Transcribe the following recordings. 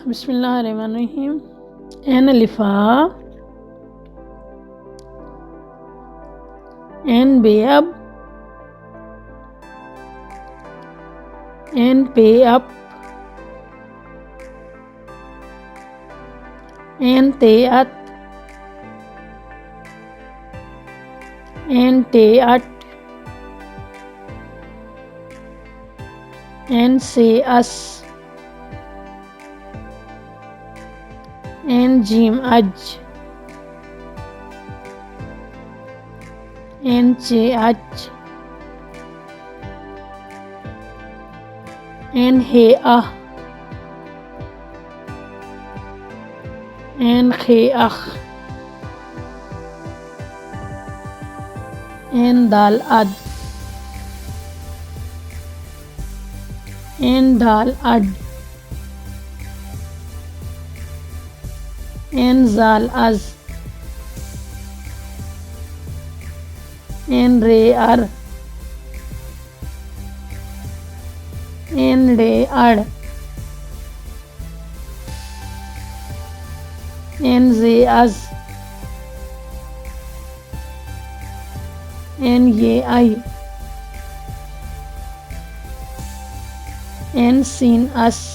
बिस्मिल्लाहिर्रहमानिर्रहीम। एन अलिफा, N बेअब, N पे up, N ते अत, एन ते अट, एन से अस, एन जीम अज, एन चे अच, एन हे अह, एन खे अख, एन दाल अद, एन दाल अड, एन जाल अज, एन रे अर, एन डे अड़, एन जे अज, एन ये आई, एन सीन अस,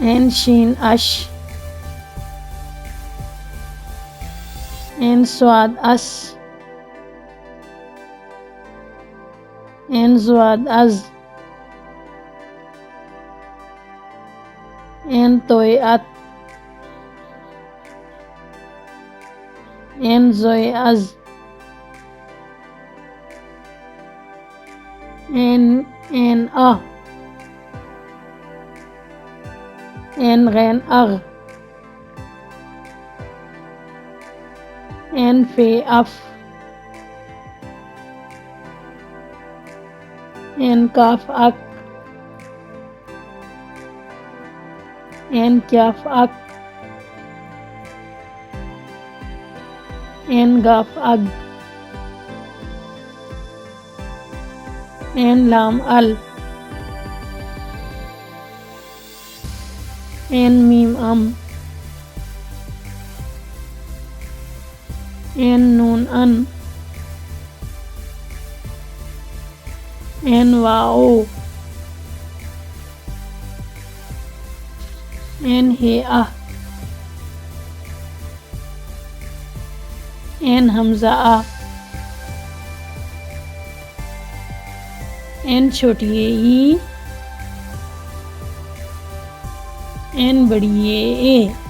एन शीन अश, एन स्वाद अस, एन ज़्वाद अज, एन तोय अत, एन जोय अज, एन अ, एन गैन अग, एन फे अफ, एन काफ अक, एन क्याफ अक, एन गाफ अग, एन लाम अल, एन मीम अम, एन नून अन, एन वाओ, एन हे अह, एन हमजा आ, एन छोटी ई, एन बड़ी ए।